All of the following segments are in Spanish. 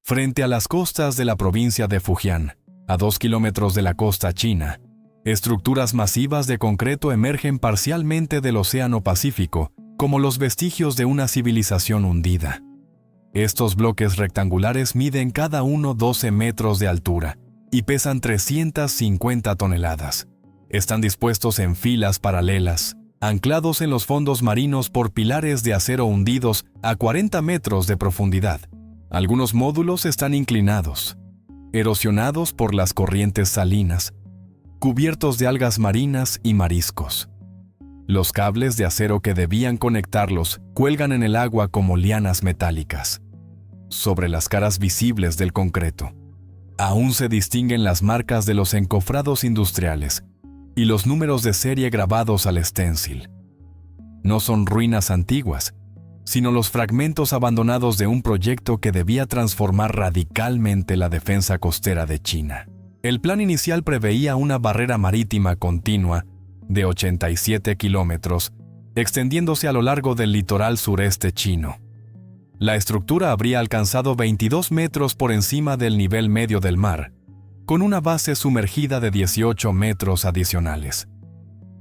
Frente a las costas de la provincia de Fujian, a 2 kilómetros de la costa china, estructuras masivas de concreto emergen parcialmente del Océano Pacífico, como los vestigios de una civilización hundida. Estos bloques rectangulares miden cada uno 12 metros de altura y pesan 350 toneladas. Están dispuestos en filas paralelas, anclados en los fondos marinos por pilares de acero hundidos a 40 metros de profundidad. Algunos módulos están inclinados, erosionados por las corrientes salinas, cubiertos de algas marinas y mariscos. Los cables de acero que debían conectarlos cuelgan en el agua como lianas metálicas. Sobre las caras visibles del concreto, aún se distinguen las marcas de los encofrados industriales y los números de serie grabados al stencil. No son ruinas antiguas, sino los fragmentos abandonados de un proyecto que debía transformar radicalmente la defensa costera de China. El plan inicial preveía una barrera marítima continua de 87 kilómetros, extendiéndose a lo largo del litoral sureste chino. La estructura habría alcanzado 22 metros por encima del nivel medio del mar, con una base sumergida de 18 metros adicionales.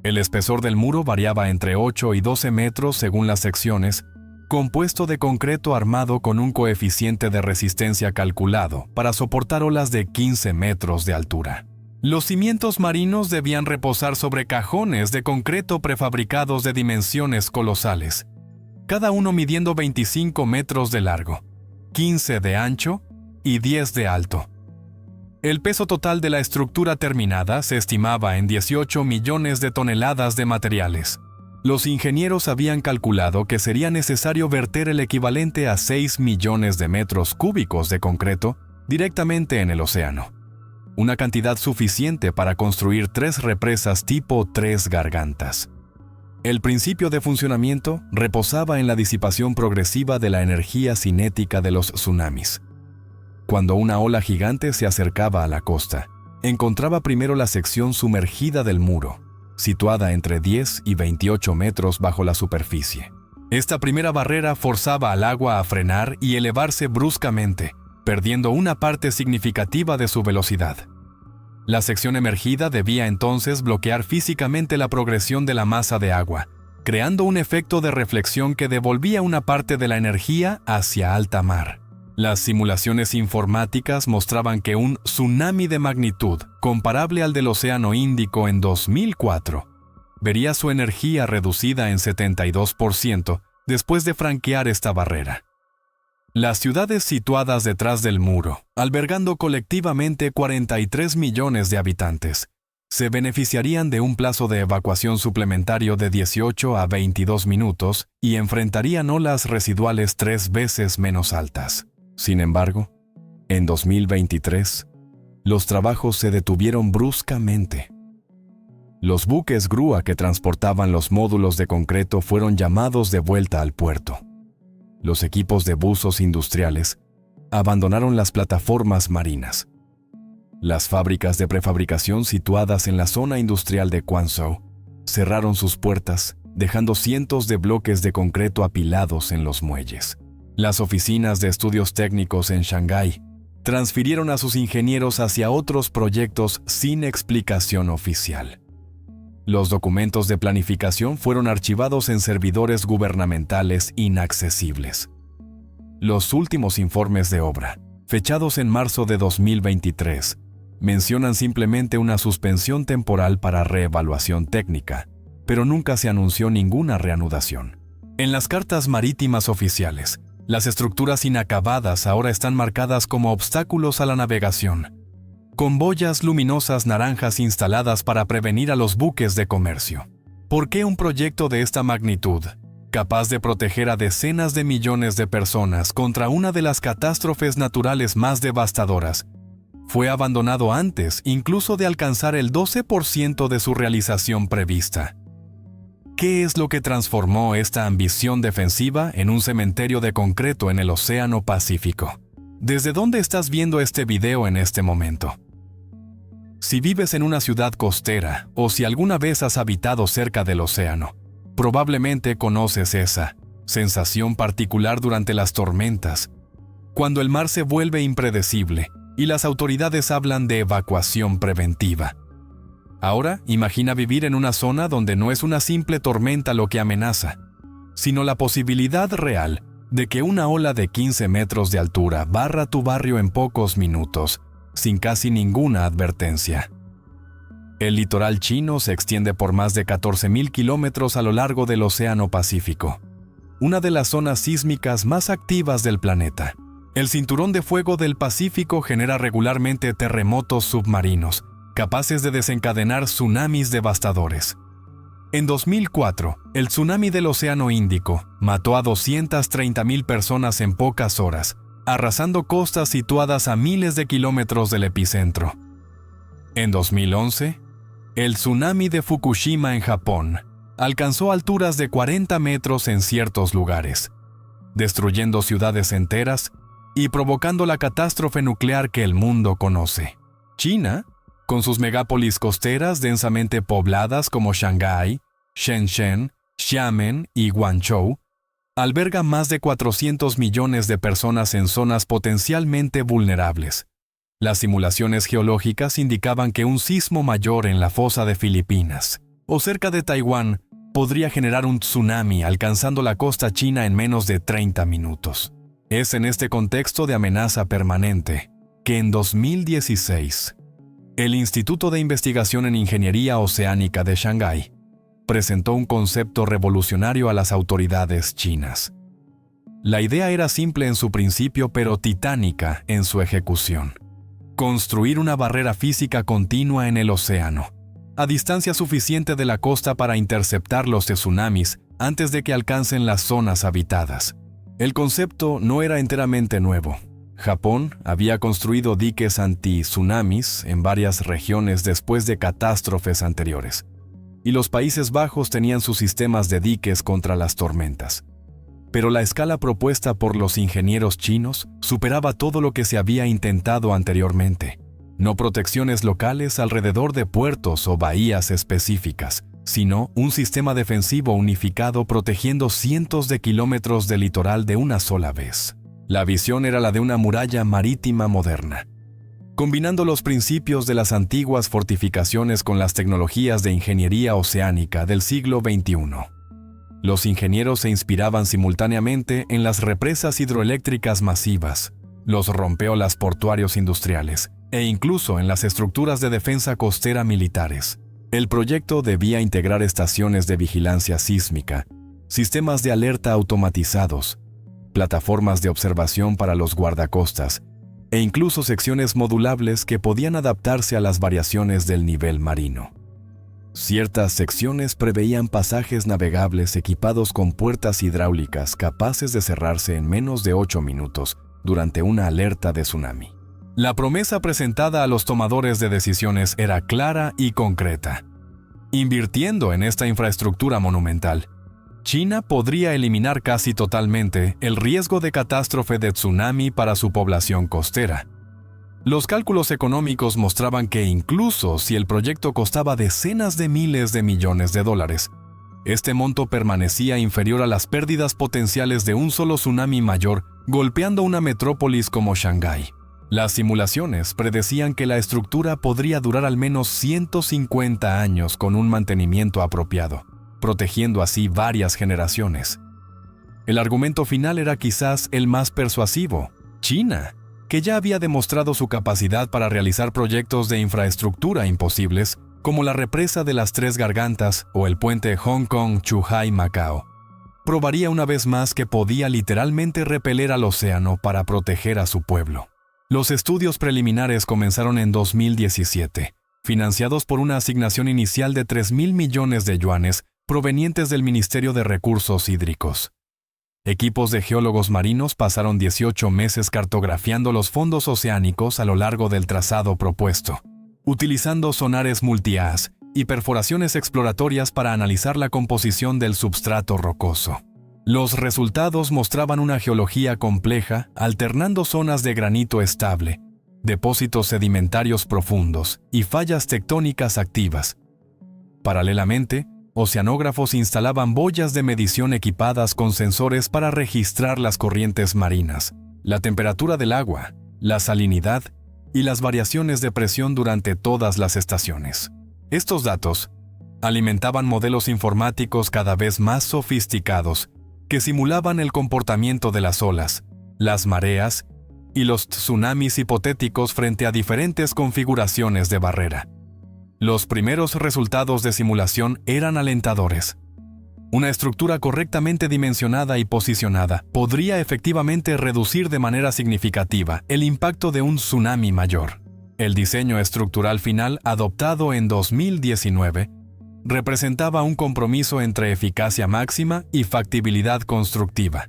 El espesor del muro variaba entre 8 y 12 metros según las secciones, compuesto de concreto armado con un coeficiente de resistencia calculado para soportar olas de 15 metros de altura. Los cimientos marinos debían reposar sobre cajones de concreto prefabricados de dimensiones colosales, cada uno midiendo 25 metros de largo, 15 de ancho y 10 de alto. El peso total de la estructura terminada se estimaba en 18 millones de toneladas de materiales. Los ingenieros habían calculado que sería necesario verter el equivalente a 6 millones de metros cúbicos de concreto directamente en el océano, una cantidad suficiente para construir 3 represas tipo 3 gargantas. El principio de funcionamiento reposaba en la disipación progresiva de la energía cinética de los tsunamis. Cuando una ola gigante se acercaba a la costa, encontraba primero la sección sumergida del muro, situada entre 10 y 28 metros bajo la superficie. Esta primera barrera forzaba al agua a frenar y elevarse bruscamente, perdiendo una parte significativa de su velocidad. La sección emergida debía entonces bloquear físicamente la progresión de la masa de agua, creando un efecto de reflexión que devolvía una parte de la energía hacia alta mar. Las simulaciones informáticas mostraban que un tsunami de magnitud comparable al del Océano Índico en 2004 vería su energía reducida en 72% después de franquear esta barrera. Las ciudades situadas detrás del muro, albergando colectivamente 43 millones de habitantes, se beneficiarían de un plazo de evacuación suplementario de 18 a 22 minutos y enfrentarían olas residuales 3 veces menos altas. Sin embargo, en 2023, los trabajos se detuvieron bruscamente. Los buques grúa que transportaban los módulos de concreto fueron llamados de vuelta al puerto. Los equipos de buzos industriales abandonaron las plataformas marinas. Las fábricas de prefabricación situadas en la zona industrial de Quanzhou cerraron sus puertas, dejando cientos de bloques de concreto apilados en los muelles. Las oficinas de estudios técnicos en Shanghái transfirieron a sus ingenieros hacia otros proyectos sin explicación oficial. Los documentos de planificación fueron archivados en servidores gubernamentales inaccesibles. Los últimos informes de obra, fechados en marzo de 2023, mencionan simplemente una suspensión temporal para reevaluación técnica, pero nunca se anunció ninguna reanudación. En las cartas marítimas oficiales, las estructuras inacabadas ahora están marcadas como obstáculos a la navegación, con boyas luminosas naranjas instaladas para prevenir a los buques de comercio. ¿Por qué un proyecto de esta magnitud, capaz de proteger a decenas de millones de personas contra una de las catástrofes naturales más devastadoras, fue abandonado antes incluso de alcanzar el 12% de su realización prevista? ¿Qué es lo que transformó esta ambición defensiva en un cementerio de concreto en el Océano Pacífico? ¿Desde dónde estás viendo este video en este momento? Si vives en una ciudad costera o si alguna vez has habitado cerca del océano, probablemente conoces esa sensación particular durante las tormentas, cuando el mar se vuelve impredecible y las autoridades hablan de evacuación preventiva. Ahora, imagina vivir en una zona donde no es una simple tormenta lo que amenaza, sino la posibilidad real de que una ola de 15 metros de altura barra tu barrio en pocos minutos, sin casi ninguna advertencia. El litoral chino se extiende por más de 14.000 kilómetros a lo largo del Océano Pacífico, una de las zonas sísmicas más activas del planeta. El cinturón de fuego del Pacífico genera regularmente terremotos submarinos, capaces de desencadenar tsunamis devastadores. En 2004, el tsunami del Océano Índico mató a 230.000 personas en pocas horas, arrasando costas situadas a miles de kilómetros del epicentro. En 2011, el tsunami de Fukushima en Japón alcanzó alturas de 40 metros en ciertos lugares, destruyendo ciudades enteras y provocando la catástrofe nuclear que el mundo conoce. China, con sus megápolis costeras densamente pobladas como Shanghái, Shenzhen, Xiamen y Guangzhou, alberga más de 400 millones de personas en zonas potencialmente vulnerables. Las simulaciones geológicas indicaban que un sismo mayor en la fosa de Filipinas o cerca de Taiwán podría generar un tsunami alcanzando la costa china en menos de 30 minutos. Es en este contexto de amenaza permanente que en 2016, el Instituto de Investigación en Ingeniería Oceánica de Shanghái presentó un concepto revolucionario a las autoridades chinas. La idea era simple en su principio, pero titánica en su ejecución. Construir una barrera física continua en el océano, a distancia suficiente de la costa para interceptar los tsunamis antes de que alcancen las zonas habitadas. El concepto no era enteramente nuevo. Japón había construido diques anti-tsunamis en varias regiones después de catástrofes anteriores, y los Países Bajos tenían sus sistemas de diques contra las tormentas. Pero la escala propuesta por los ingenieros chinos superaba todo lo que se había intentado anteriormente. No protecciones locales alrededor de puertos o bahías específicas, sino un sistema defensivo unificado protegiendo cientos de kilómetros de litoral de una sola vez. La visión era la de una muralla marítima moderna, combinando los principios de las antiguas fortificaciones con las tecnologías de ingeniería oceánica del siglo XXI. Los ingenieros se inspiraban simultáneamente en las represas hidroeléctricas masivas, los rompeolas portuarios industriales e incluso en las estructuras de defensa costera militares. El proyecto debía integrar estaciones de vigilancia sísmica, sistemas de alerta automatizados, plataformas de observación para los guardacostas e incluso secciones modulables que podían adaptarse a las variaciones del nivel marino. Ciertas secciones preveían pasajes navegables equipados con puertas hidráulicas capaces de cerrarse en menos de 8 minutos durante una alerta de tsunami. La promesa presentada a los tomadores de decisiones era clara y concreta. Invirtiendo en esta infraestructura monumental, China podría eliminar casi totalmente el riesgo de catástrofe de tsunami para su población costera. Los cálculos económicos mostraban que incluso si el proyecto costaba decenas de miles de millones de dólares, este monto permanecía inferior a las pérdidas potenciales de un solo tsunami mayor golpeando una metrópolis como Shanghái. Las simulaciones predecían que la estructura podría durar al menos 150 años con un mantenimiento apropiado, protegiendo así varias generaciones. El argumento final era quizás el más persuasivo. China, que ya había demostrado su capacidad para realizar proyectos de infraestructura imposibles, como la represa de las Tres Gargantas o el puente Hong Kong-Zhuhai-Macao, probaría una vez más que podía literalmente repeler al océano para proteger a su pueblo. Los estudios preliminares comenzaron en 2017, financiados por una asignación inicial de 3.000 millones de yuanes provenientes del Ministerio de Recursos Hídricos. Equipos de geólogos marinos pasaron 18 meses cartografiando los fondos oceánicos a lo largo del trazado propuesto, utilizando sonares multi-haz y perforaciones exploratorias para analizar la composición del substrato rocoso. Los resultados mostraban una geología compleja, alternando zonas de granito estable, depósitos sedimentarios profundos y fallas tectónicas activas. Paralelamente, oceanógrafos instalaban boyas de medición equipadas con sensores para registrar las corrientes marinas, la temperatura del agua, la salinidad y las variaciones de presión durante todas las estaciones. Estos datos alimentaban modelos informáticos cada vez más sofisticados que simulaban el comportamiento de las olas, las mareas y los tsunamis hipotéticos frente a diferentes configuraciones de barrera. Los primeros resultados de simulación eran alentadores. Una estructura correctamente dimensionada y posicionada podría efectivamente reducir de manera significativa el impacto de un tsunami mayor. El diseño estructural final, adoptado en 2019, representaba un compromiso entre eficacia máxima y factibilidad constructiva.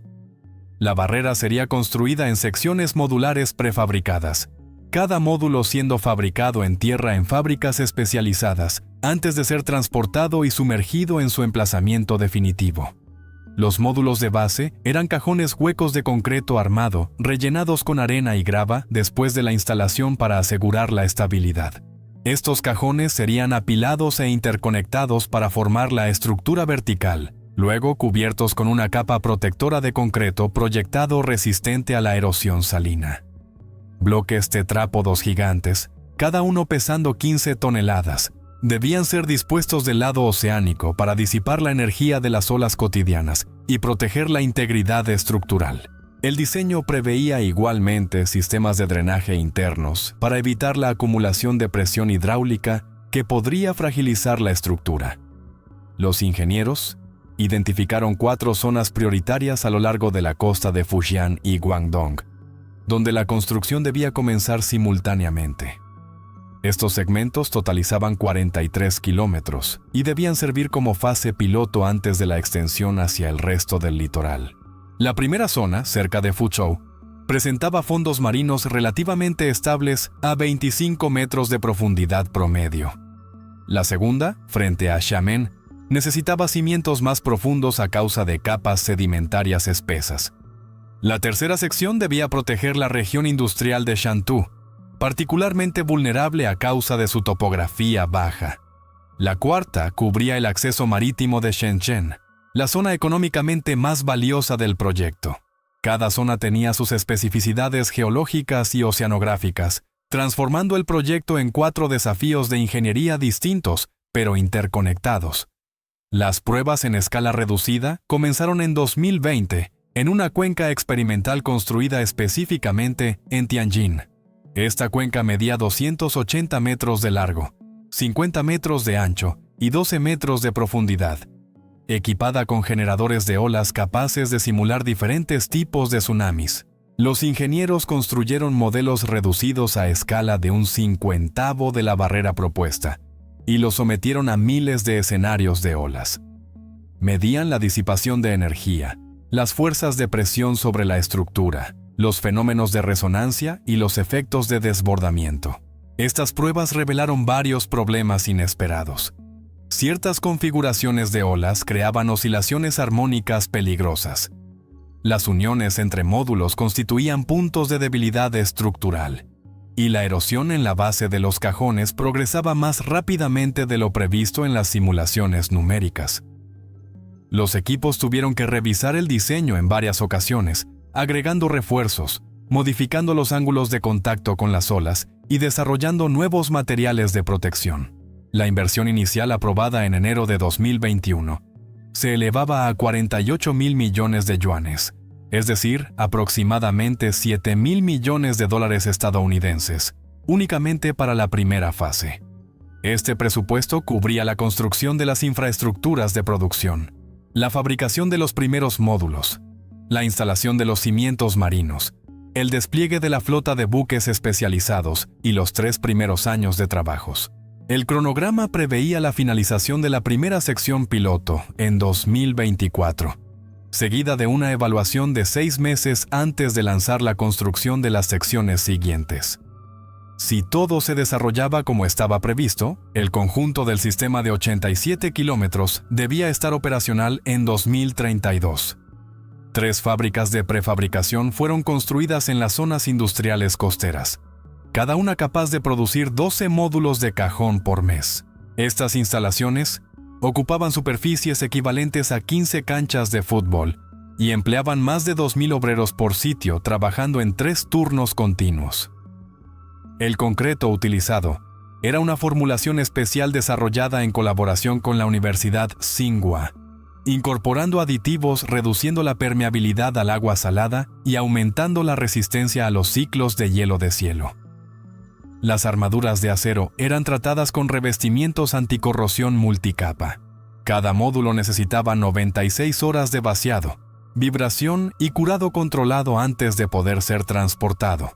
La barrera sería construida en secciones modulares prefabricadas, cada módulo siendo fabricado en tierra en fábricas especializadas antes de ser transportado y sumergido en su emplazamiento definitivo. Los módulos de base eran cajones huecos de concreto armado rellenados con arena y grava después de la instalación para asegurar la estabilidad. Estos cajones serían apilados e interconectados para formar la estructura vertical, luego cubiertos con una capa protectora de concreto proyectado resistente a la erosión salina. Bloques tetrápodos gigantes, cada uno pesando 15 toneladas, debían ser dispuestos del lado oceánico para disipar la energía de las olas cotidianas y proteger la integridad estructural. El diseño preveía igualmente sistemas de drenaje internos para evitar la acumulación de presión hidráulica que podría fragilizar la estructura. Los ingenieros identificaron 4 zonas prioritarias a lo largo de la costa de Fujian y Guangdong, donde la construcción debía comenzar simultáneamente. Estos segmentos totalizaban 43 kilómetros y debían servir como fase piloto antes de la extensión hacia el resto del litoral. La primera zona, cerca de Fuzhou, presentaba fondos marinos relativamente estables a 25 metros de profundidad promedio. La segunda, frente a Xiamen, necesitaba cimientos más profundos a causa de capas sedimentarias espesas. La tercera sección debía proteger la región industrial de Shantou, particularmente vulnerable a causa de su topografía baja. La cuarta cubría el acceso marítimo de Shenzhen, la zona económicamente más valiosa del proyecto. Cada zona tenía sus especificidades geológicas y oceanográficas, transformando el proyecto en 4 desafíos de ingeniería distintos, pero interconectados. Las pruebas en escala reducida comenzaron en 2020, en una cuenca experimental construida específicamente en Tianjin. Esta cuenca medía 280 metros de largo, 50 metros de ancho y 12 metros de profundidad, equipada con generadores de olas capaces de simular diferentes tipos de tsunamis. Los ingenieros construyeron modelos reducidos a escala de 1/50 de la barrera propuesta y los sometieron a miles de escenarios de olas. Medían la disipación de energía, las fuerzas de presión sobre la estructura, los fenómenos de resonancia y los efectos de desbordamiento. Estas pruebas revelaron varios problemas inesperados. Ciertas configuraciones de olas creaban oscilaciones armónicas peligrosas. Las uniones entre módulos constituían puntos de debilidad estructural, y la erosión en la base de los cajones progresaba más rápidamente de lo previsto en las simulaciones numéricas. Los equipos tuvieron que revisar el diseño en varias ocasiones, agregando refuerzos, modificando los ángulos de contacto con las olas y desarrollando nuevos materiales de protección. La inversión inicial aprobada en enero de 2021 se elevaba a 48.000 millones de yuanes, es decir, aproximadamente 7.000 millones de dólares estadounidenses, únicamente para la primera fase. Este presupuesto cubría la construcción de las infraestructuras de producción, la fabricación de los primeros módulos, la instalación de los cimientos marinos, el despliegue de la flota de buques especializados y los 3 primeros años de trabajos. El cronograma preveía la finalización de la primera sección piloto en 2024, seguida de una evaluación de 6 meses antes de lanzar la construcción de las secciones siguientes. Si todo se desarrollaba como estaba previsto, el conjunto del sistema de 87 kilómetros debía estar operacional en 2032. 3 fábricas de prefabricación fueron construidas en las zonas industriales costeras, cada una capaz de producir 12 módulos de cajón por mes. Estas instalaciones ocupaban superficies equivalentes a 15 canchas de fútbol y empleaban más de 2.000 obreros por sitio trabajando en 3 turnos continuos. El concreto utilizado era una formulación especial desarrollada en colaboración con la Universidad Tsinghua, incorporando aditivos reduciendo la permeabilidad al agua salada y aumentando la resistencia a los ciclos de hielo de cielo. Las armaduras de acero eran tratadas con revestimientos anticorrosión multicapa. Cada módulo necesitaba 96 horas de vaciado, vibración y curado controlado antes de poder ser transportado.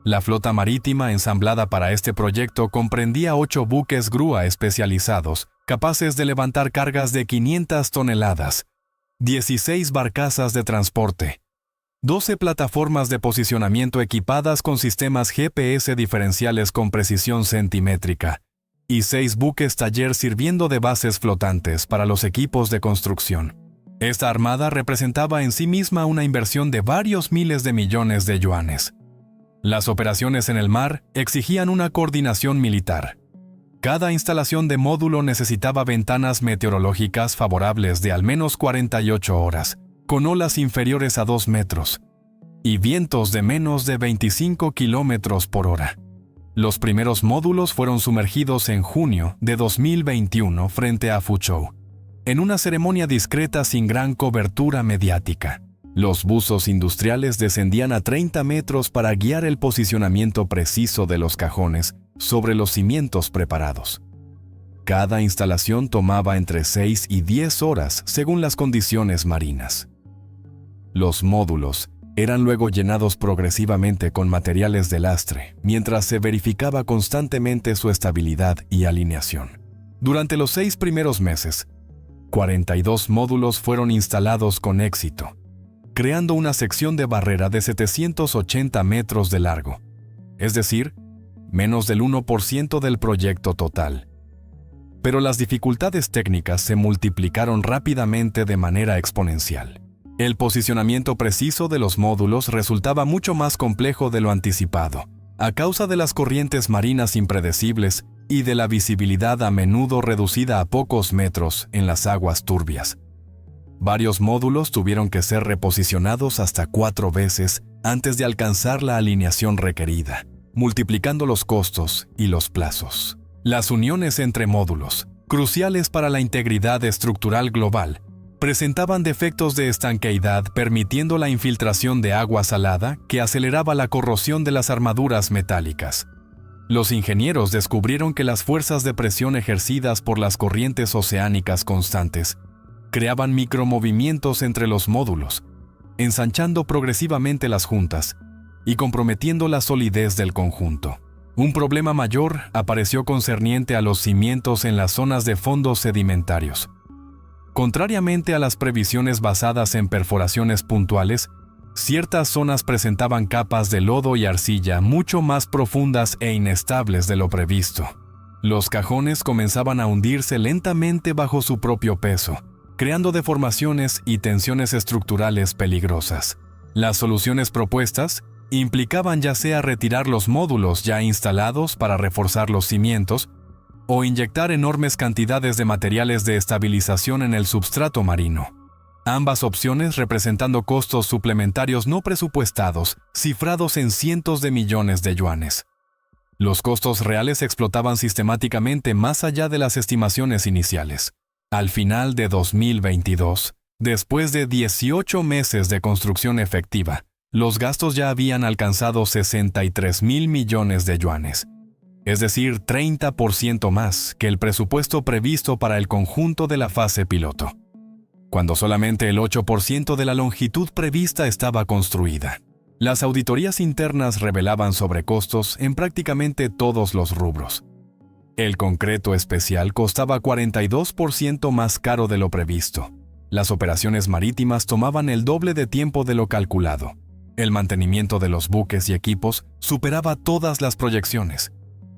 La flota marítima ensamblada para este proyecto comprendía 8 buques grúa especializados, capaces de levantar cargas de 500 toneladas, 16 barcazas de transporte, 12 plataformas de posicionamiento equipadas con sistemas GPS diferenciales con precisión centimétrica, y 6 buques taller sirviendo de bases flotantes para los equipos de construcción. Esta armada representaba en sí misma una inversión de varios miles de millones de yuanes. Las operaciones en el mar exigían una coordinación militar. Cada instalación de módulo necesitaba ventanas meteorológicas favorables de al menos 48 horas, con olas inferiores a 2 metros, y vientos de menos de 25 kilómetros por hora. Los primeros módulos fueron sumergidos en junio de 2021 frente a Fuzhou, en una ceremonia discreta sin gran cobertura mediática. Los buzos industriales descendían a 30 metros para guiar el posicionamiento preciso de los cajones sobre los cimientos preparados. Cada instalación tomaba entre 6 y 10 horas según las condiciones marinas. Los módulos eran luego llenados progresivamente con materiales de lastre, mientras se verificaba constantemente su estabilidad y alineación. Durante los 6 primeros meses, 42 módulos fueron instalados con éxito, creando una sección de barrera de 780 metros de largo, es decir, menos del 1% del proyecto total. Pero las dificultades técnicas se multiplicaron rápidamente de manera exponencial. El posicionamiento preciso de los módulos resultaba mucho más complejo de lo anticipado, a causa de las corrientes marinas impredecibles y de la visibilidad a menudo reducida a pocos metros en las aguas turbias. Varios módulos tuvieron que ser reposicionados hasta 4 veces antes de alcanzar la alineación requerida, multiplicando los costos y los plazos. Las uniones entre módulos, cruciales para la integridad estructural global, presentaban defectos de estanqueidad permitiendo la infiltración de agua salada que aceleraba la corrosión de las armaduras metálicas. Los ingenieros descubrieron que las fuerzas de presión ejercidas por las corrientes oceánicas constantes creaban micromovimientos entre los módulos, ensanchando progresivamente las juntas y comprometiendo la solidez del conjunto. Un problema mayor apareció concerniente a los cimientos en las zonas de fondos sedimentarios. Contrariamente a las previsiones basadas en perforaciones puntuales, ciertas zonas presentaban capas de lodo y arcilla mucho más profundas e inestables de lo previsto. Los cajones comenzaban a hundirse lentamente bajo su propio peso, creando deformaciones y tensiones estructurales peligrosas. Las soluciones propuestas implicaban ya sea retirar los módulos ya instalados para reforzar los cimientos o inyectar enormes cantidades de materiales de estabilización en el substrato marino. Ambas opciones representando costos suplementarios no presupuestados, cifrados en cientos de millones de yuanes. Los costos reales explotaban sistemáticamente más allá de las estimaciones iniciales. Al final de 2022, después de 18 meses de construcción efectiva, los gastos ya habían alcanzado 63.000 millones de yuanes, es decir, 30% más que el presupuesto previsto para el conjunto de la fase piloto, cuando solamente el 8% de la longitud prevista estaba construida. Las auditorías internas revelaban sobrecostos en prácticamente todos los rubros. El concreto especial costaba 42% más caro de lo previsto. Las operaciones marítimas tomaban el doble de tiempo de lo calculado. El mantenimiento de los buques y equipos superaba todas las proyecciones,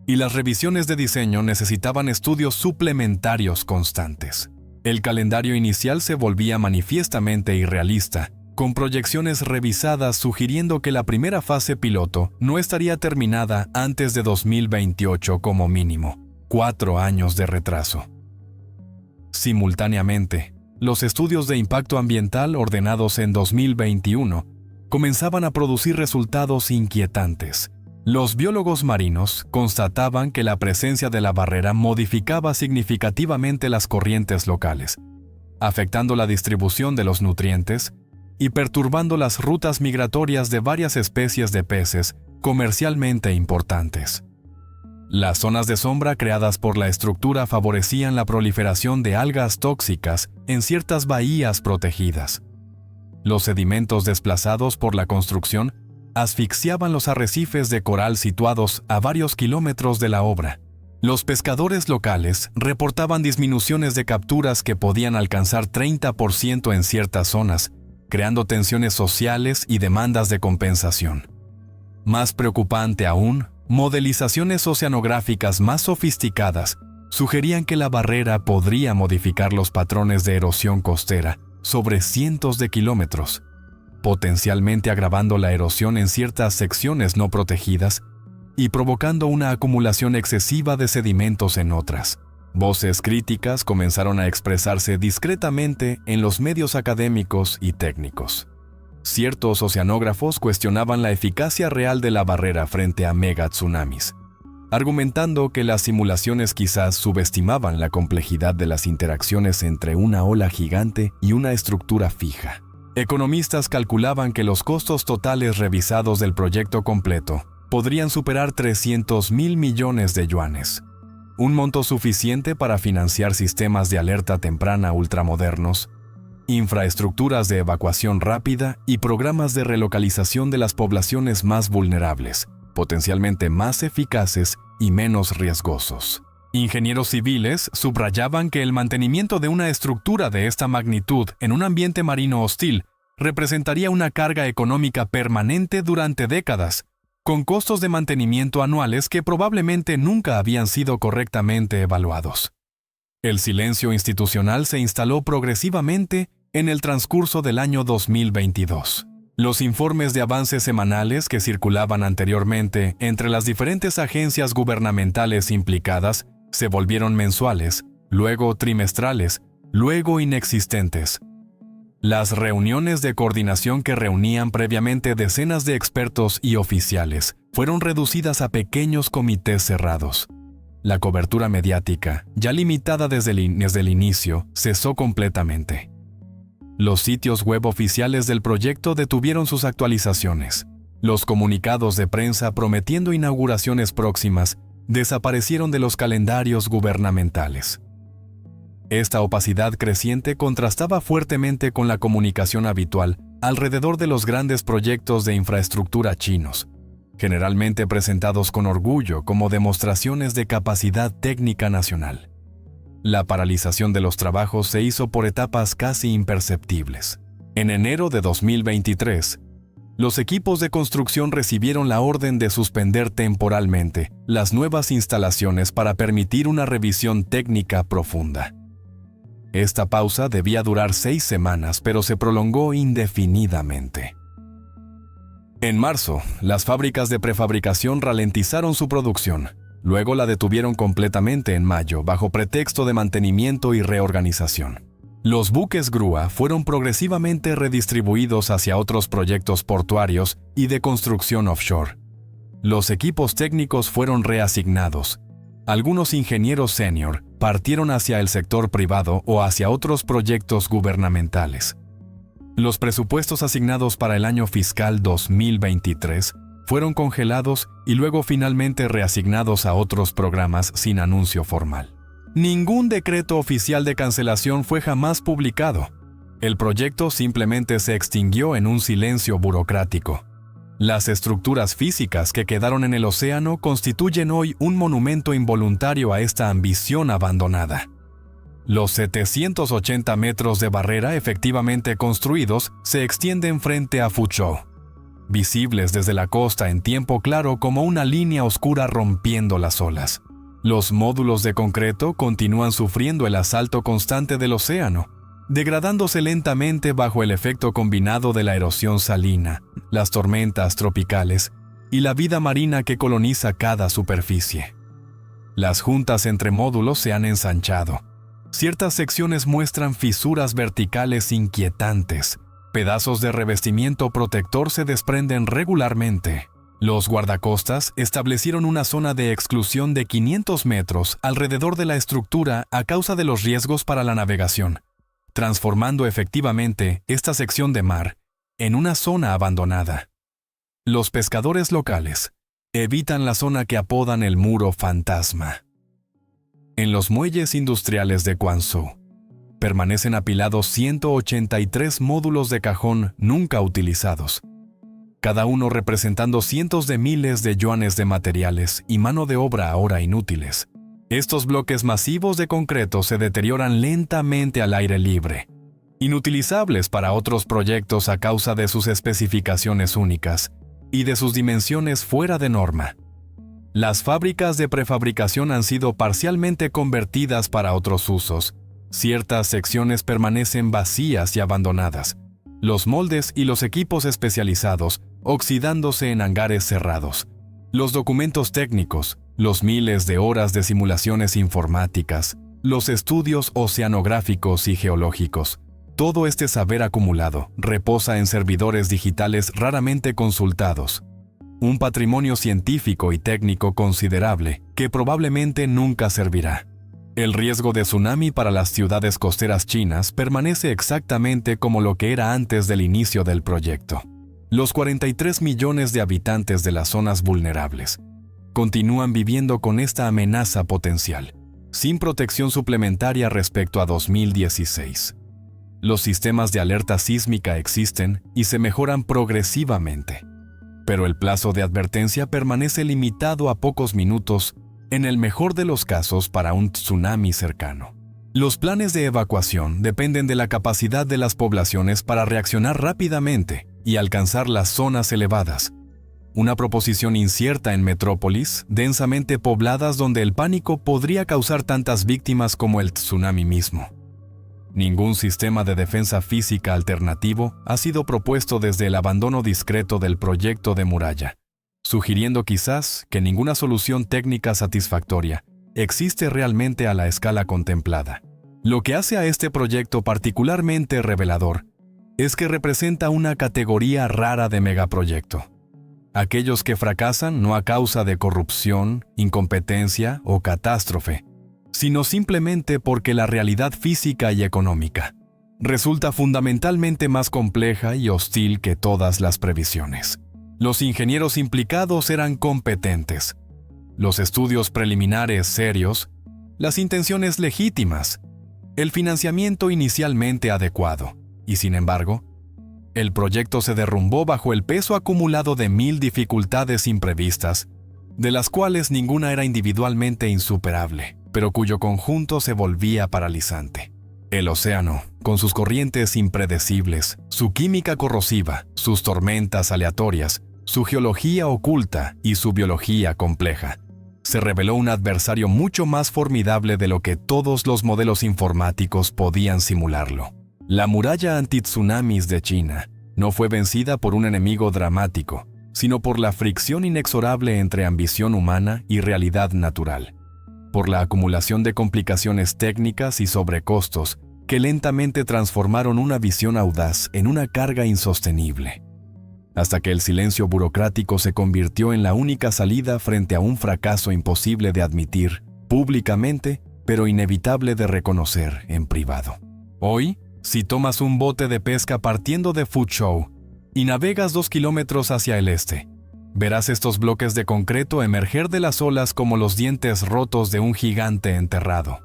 y las revisiones de diseño necesitaban estudios suplementarios constantes. El calendario inicial se volvía manifiestamente irrealista, con proyecciones revisadas sugiriendo que la primera fase piloto no estaría terminada antes de 2028 como mínimo. 4 años de retraso. Simultáneamente, los estudios de impacto ambiental ordenados en 2021 comenzaban a producir resultados inquietantes. Los biólogos marinos constataban que la presencia de la barrera modificaba significativamente las corrientes locales, afectando la distribución de los nutrientes y perturbando las rutas migratorias de varias especies de peces comercialmente importantes. Las zonas de sombra creadas por la estructura favorecían la proliferación de algas tóxicas en ciertas bahías protegidas. Los sedimentos desplazados por la construcción asfixiaban los arrecifes de coral situados a varios kilómetros de la obra. Los pescadores locales reportaban disminuciones de capturas que podían alcanzar 30% en ciertas zonas, creando tensiones sociales y demandas de compensación. Más preocupante aún, modelizaciones oceanográficas más sofisticadas sugerían que la barrera podría modificar los patrones de erosión costera sobre cientos de kilómetros, potencialmente agravando la erosión en ciertas secciones no protegidas y provocando una acumulación excesiva de sedimentos en otras. Voces críticas comenzaron a expresarse discretamente en los medios académicos y técnicos. Ciertos oceanógrafos cuestionaban la eficacia real de la barrera frente a megatsunamis, argumentando que las simulaciones quizás subestimaban la complejidad de las interacciones entre una ola gigante y una estructura fija. Economistas calculaban que los costos totales revisados del proyecto completo podrían superar 300.000 millones de yuanes, un monto suficiente para financiar sistemas de alerta temprana ultramodernos, infraestructuras de evacuación rápida y programas de relocalización de las poblaciones más vulnerables, potencialmente más eficaces y menos riesgosos. Ingenieros civiles subrayaban que el mantenimiento de una estructura de esta magnitud en un ambiente marino hostil representaría una carga económica permanente durante décadas, con costos de mantenimiento anuales que probablemente nunca habían sido correctamente evaluados. El silencio institucional se instaló progresivamente en el transcurso del año 2022. Los informes de avances semanales que circulaban anteriormente entre las diferentes agencias gubernamentales implicadas se volvieron mensuales, luego trimestrales, luego inexistentes. Las reuniones de coordinación que reunían previamente decenas de expertos y oficiales fueron reducidas a pequeños comités cerrados. La cobertura mediática, ya limitada desde el inicio, cesó completamente. Los sitios web oficiales del proyecto detuvieron sus actualizaciones. Los comunicados de prensa prometiendo inauguraciones próximas desaparecieron de los calendarios gubernamentales. Esta opacidad creciente contrastaba fuertemente con la comunicación habitual alrededor de los grandes proyectos de infraestructura chinos, generalmente presentados con orgullo como demostraciones de capacidad técnica nacional. La paralización de los trabajos se hizo por etapas casi imperceptibles. En enero de 2023, los equipos de construcción recibieron la orden de suspender temporalmente las nuevas instalaciones para permitir una revisión técnica profunda. Esta pausa debía durar 6 semanas, pero se prolongó indefinidamente. En marzo, las fábricas de prefabricación ralentizaron su producción. Luego la detuvieron completamente en mayo, bajo pretexto de mantenimiento y reorganización. Los buques grúa fueron progresivamente redistribuidos hacia otros proyectos portuarios y de construcción offshore. Los equipos técnicos fueron reasignados. Algunos ingenieros senior partieron hacia el sector privado o hacia otros proyectos gubernamentales. Los presupuestos asignados para el año fiscal 2023 fueron congelados y luego finalmente reasignados a otros programas sin anuncio formal. Ningún decreto oficial de cancelación fue jamás publicado. El proyecto simplemente se extinguió en un silencio burocrático. Las estructuras físicas que quedaron en el océano constituyen hoy un monumento involuntario a esta ambición abandonada. Los 780 metros de barrera efectivamente construidos se extienden frente a Fuzhou, visibles desde la costa en tiempo claro como una línea oscura rompiendo las olas. Los módulos de concreto continúan sufriendo el asalto constante del océano, degradándose lentamente bajo el efecto combinado de la erosión salina, las tormentas tropicales y la vida marina que coloniza cada superficie. Las juntas entre módulos se han ensanchado. Ciertas secciones muestran fisuras verticales inquietantes. Pedazos de revestimiento protector se desprenden regularmente. Los guardacostas establecieron una zona de exclusión de 500 metros alrededor de la estructura a causa de los riesgos para la navegación, transformando efectivamente esta sección de mar en una zona abandonada. Los pescadores locales evitan la zona que apodan el muro fantasma. En los muelles industriales de Quanzhou permanecen apilados 183 módulos de cajón nunca utilizados, cada uno representando cientos de miles de yuanes de materiales y mano de obra ahora inútiles. Estos bloques masivos de concreto se deterioran lentamente al aire libre, inutilizables para otros proyectos a causa de sus especificaciones únicas y de sus dimensiones fuera de norma. Las fábricas de prefabricación han sido parcialmente convertidas para otros usos. Ciertas secciones permanecen vacías y abandonadas. Los moldes y los equipos especializados oxidándose en hangares cerrados. Los documentos técnicos, los miles de horas de simulaciones informáticas, los estudios oceanográficos y geológicos. Todo este saber acumulado reposa en servidores digitales raramente consultados. Un patrimonio científico y técnico considerable que probablemente nunca servirá. El riesgo de tsunami para las ciudades costeras chinas permanece exactamente como lo que era antes del inicio del proyecto. Los 43 millones de habitantes de las zonas vulnerables continúan viviendo con esta amenaza potencial, sin protección suplementaria respecto a 2016. Los sistemas de alerta sísmica existen y se mejoran progresivamente, pero el plazo de advertencia permanece limitado a pocos minutos, en el mejor de los casos para un tsunami cercano. Los planes de evacuación dependen de la capacidad de las poblaciones para reaccionar rápidamente y alcanzar las zonas elevadas. Una proposición incierta en metrópolis, densamente pobladas donde el pánico podría causar tantas víctimas como el tsunami mismo. Ningún sistema de defensa física alternativo ha sido propuesto desde el abandono discreto del proyecto de muralla, sugiriendo quizás que ninguna solución técnica satisfactoria existe realmente a la escala contemplada. Lo que hace a este proyecto particularmente revelador es que representa una categoría rara de megaproyecto. Aquellos que fracasan no a causa de corrupción, incompetencia o catástrofe, sino simplemente porque la realidad física y económica resulta fundamentalmente más compleja y hostil que todas las previsiones. Los ingenieros implicados eran competentes, los estudios preliminares serios, las intenciones legítimas, el financiamiento inicialmente adecuado, y sin embargo, el proyecto se derrumbó bajo el peso acumulado de 1000 dificultades imprevistas, de las cuales ninguna era individualmente insuperable, pero cuyo conjunto se volvía paralizante. El océano, con sus corrientes impredecibles, su química corrosiva, sus tormentas aleatorias, su geología oculta y su biología compleja, se reveló un adversario mucho más formidable de lo que todos los modelos informáticos podían simularlo. La muralla anti-tsunamis de China no fue vencida por un enemigo dramático, sino por la fricción inexorable entre ambición humana y realidad natural, por la acumulación de complicaciones técnicas y sobrecostos que lentamente transformaron una visión audaz en una carga insostenible, hasta que el silencio burocrático se convirtió en la única salida frente a un fracaso imposible de admitir públicamente, pero inevitable de reconocer en privado. Hoy, si tomas un bote de pesca partiendo de Fuzhou y navegas 2 kilómetros hacia el este, verás estos bloques de concreto emerger de las olas como los dientes rotos de un gigante enterrado.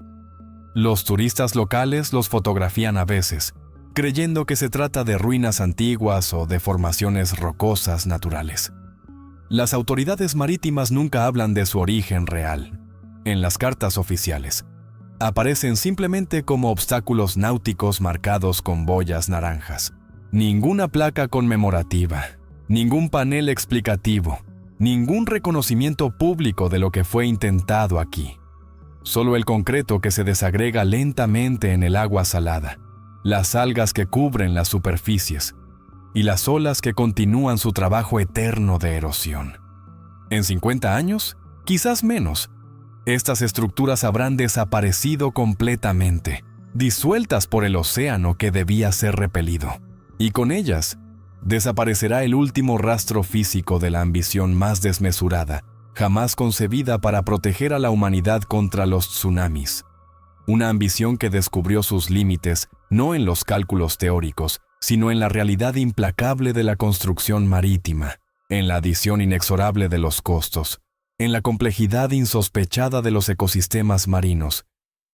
Los turistas locales los fotografían a veces, creyendo que se trata de ruinas antiguas o de formaciones rocosas naturales. Las autoridades marítimas nunca hablan de su origen real. En las cartas oficiales, aparecen simplemente como obstáculos náuticos marcados con boyas naranjas. Ninguna placa conmemorativa, ningún panel explicativo, ningún reconocimiento público de lo que fue intentado aquí. Solo el concreto que se desagrega lentamente en el agua salada, las algas que cubren las superficies y las olas que continúan su trabajo eterno de erosión. En 50 años, quizás menos, Estas estructuras habrán desaparecido completamente, disueltas por el océano que debía ser repelido. Y con ellas, desaparecerá el último rastro físico de la ambición más desmesurada, jamás concebida para proteger a la humanidad contra los tsunamis. Una ambición que descubrió sus límites no en los cálculos teóricos, sino en la realidad implacable de la construcción marítima, en la adición inexorable de los costos, en la complejidad insospechada de los ecosistemas marinos,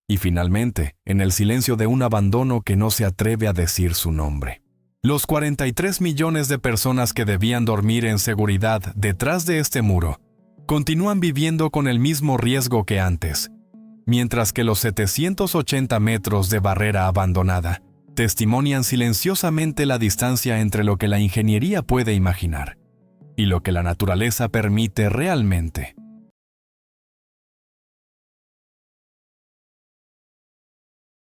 y finalmente, en el silencio de un abandono que no se atreve a decir su nombre. Los 43 millones de personas que debían dormir en seguridad detrás de este muro continúan viviendo con el mismo riesgo que antes, mientras que los 780 metros de barrera abandonada testimonian silenciosamente la distancia entre lo que la ingeniería puede imaginar y lo que la naturaleza permite realmente.